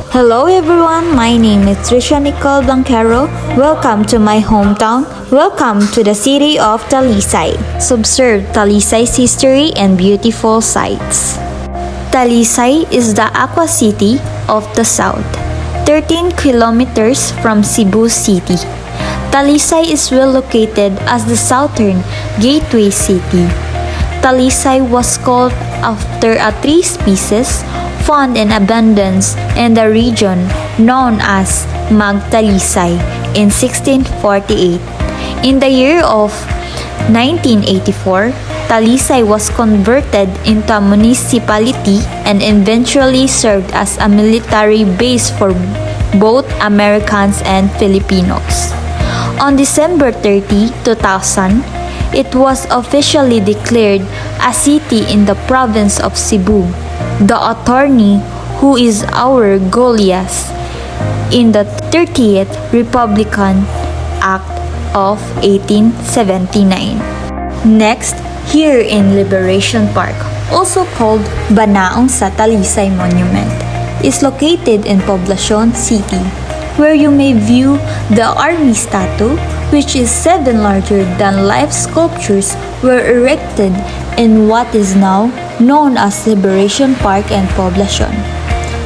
Hello everyone, my name is Trisha Nicole Blanquero. Welcome to my hometown. Welcome to the city of Talisay. Subserve Talisay's history and beautiful sights. Talisay is the aqua city of the south, 13 kilometers from Cebu City. Talisay is well located as the southern gateway city. Talisay was called after a tree species found in abundance in the region known as Magtalisay in 1648. In the year of 1984, Talisay was converted into a municipality and eventually served as a military base for both Americans and Filipinos. On December 30, 2000, it was officially declared a city in the province of Cebu. The attorney, who is our Goliath, in the 30th Republican Act of 1879. Next, here in Liberation Park, also called Banaong sa Talisay Monument, is located in Poblacion City, where you may view the army statue, which is 7 larger than life sculptures were erected in what is now known as Liberation Park and Poblacion.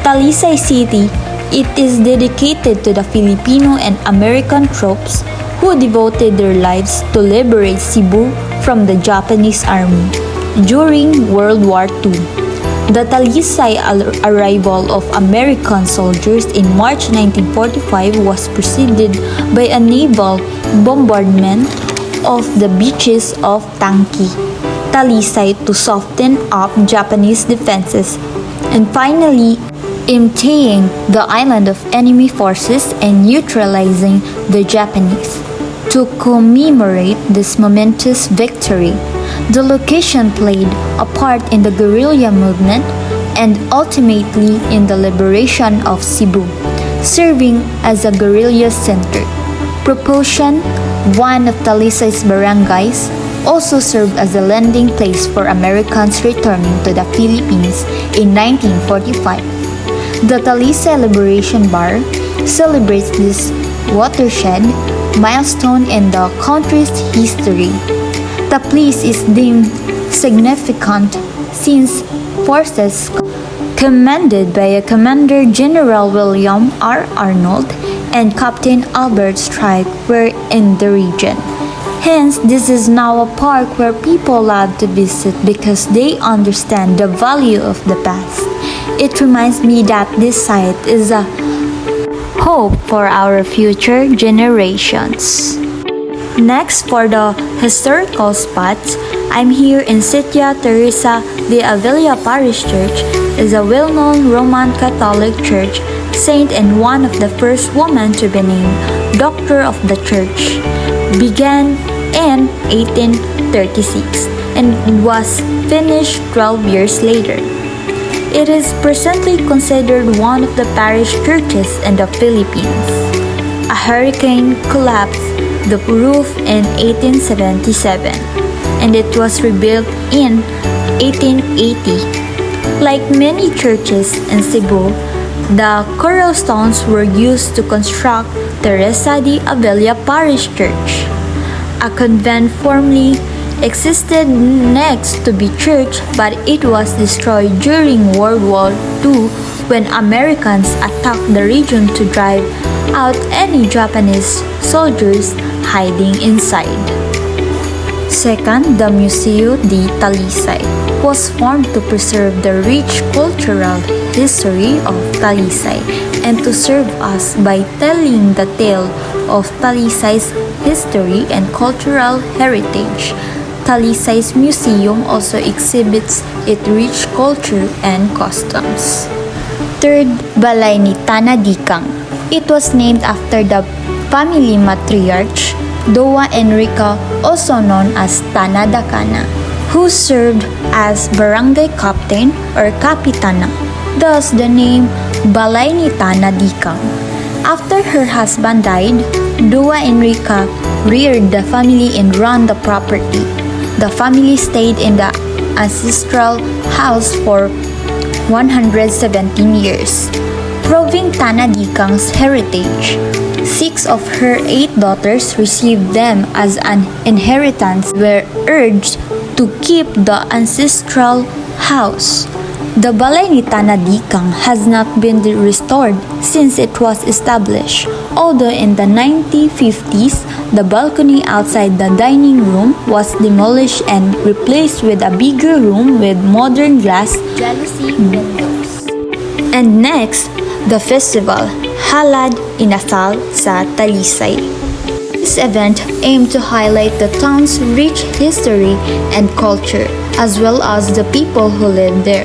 Talisay City, it is dedicated to the Filipino and American troops who devoted their lives to liberate Cebu from the Japanese army during World War II. The Talisay arrival of American soldiers in March 1945 was preceded by a naval bombardment of the beaches of Tangki, Talisay to soften up Japanese defenses, and finally emptying the island of enemy forces and neutralizing the Japanese. To commemorate this momentous victory, the location played a part in the guerrilla movement and ultimately in the liberation of Cebu, serving as a guerrilla center. Proportion, one of Talisay's barangays, also served as a landing place for Americans returning to the Philippines in 1945. The Talisay Liberation Bar celebrates this watershed milestone in the country's history. The place is deemed significant since forces commanded by Commander General William R. Arnold and Captain Albert Strike were in the region. Hence, this is now a park where people love to visit because they understand the value of the past. It reminds me that this site is a hope for our future generations. Next, for the historical spots, I'm here in Sitya Teresa de Avila Parish Church. Is a well-known Roman Catholic church, saint and one of the first women to be named Doctor of the Church. Began in 1836 and was finished 12 years later. It is presently considered one of the parish churches in the Philippines. A hurricane collapsed the roof in 1877 and it was rebuilt in 1880. Like many churches in Cebu, the coral stones were used to construct Teresa de Avila Parish Church. A convent formerly existed next to be church, but it was destroyed during World War II when Americans attacked the region to drive out any Japanese soldiers hiding inside. Second, the Museo de Talisay was formed to preserve the rich cultural history of Talisay and to serve us by telling the tale of Talisay's history and cultural heritage. Talisay's museum also exhibits its rich culture and customs. Third, Balay ni Tana Dikang. It was named after the family matriarch, Dowa Enrica, also known as Tana Dakana, who served as barangay captain or kapitana, thus the name Balay ni Tana Dikang. After her husband died, Dowa Enrica reared the family and ran the property. The family stayed in the ancestral house for 117 years, proving Tanadikang's heritage. 6 of her 8 daughters received them as an inheritance, were urged to keep the ancestral house. The balay ni Tanadikang has not been restored since it was established, although in the 1950s, the balcony outside the dining room was demolished and replaced with a bigger room with modern glass jalousie windows. And next, the festival, Halad Inasal sa Talisay. This event aimed to highlight the town's rich history and culture, as well as the people who live there.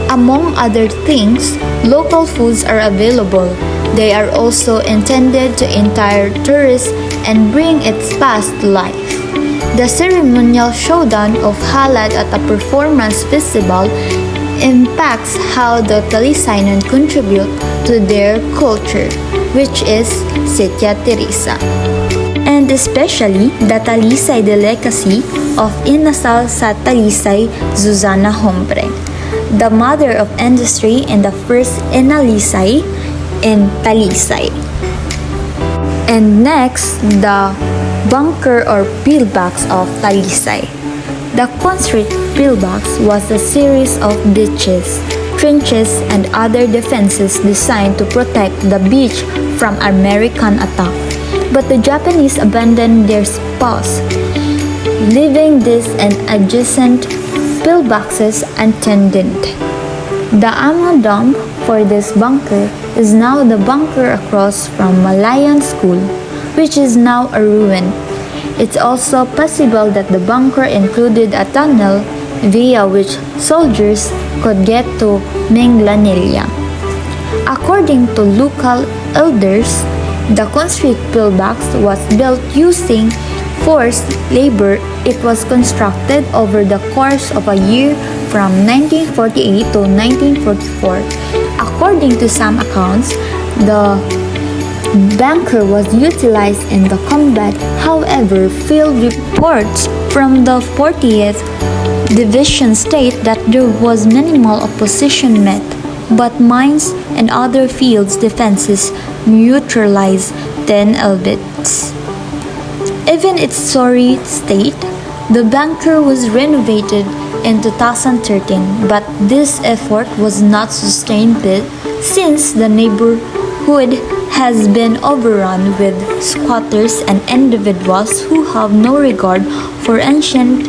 Among other things, local foods are available. They are also intended to entice tourists and bring its past to life. The ceremonial showdown of Halad at a performance festival impacts how the Talisayan contribute to their culture, which is Sitya Teresa. And especially the Talisay delicacy of Inasal sa Talisay Zuzana Hombre, the mother of industry and the first inalisay in Talisay. And next, the bunker or pillbox of Talisay. The concrete pillbox was a series of ditches, trenches, and other defenses designed to protect the beach from American attack. But the Japanese abandoned their posts, leaving this and adjacent pillboxes untended. The ammo dump for this bunker is now the bunker across from Malayan School, which is now a ruin. It's also possible that the bunker included a tunnel via which soldiers could get to Minglanilla. According to local elders, the concrete pillbox was built using forced labor. It was constructed over the course of a year from 1948 to 1944. According to some accounts, the bunker was utilized in the combat. However, field reports from the 40th Division state that there was minimal opposition met, but mines and other fields defenses neutralized 10 elbits. Even its sorry state, the bunker was renovated in 2013, but this effort was not sustained since the neighborhood has been overrun with squatters and individuals who have no regard for ancient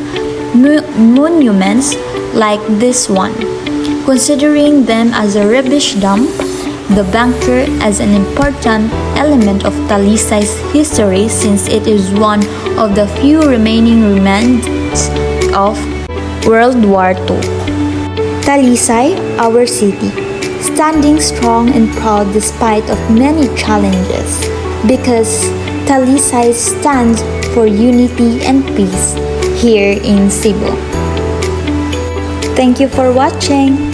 monuments like this one, considering them as a rubbish dump. The bunker as an important element of Talisay's history since it is one of the few remaining remains of World War II. Talisay, our city, standing strong and proud despite of many challenges, because Talisay stands for unity and peace here in Cebu. Thank you for watching.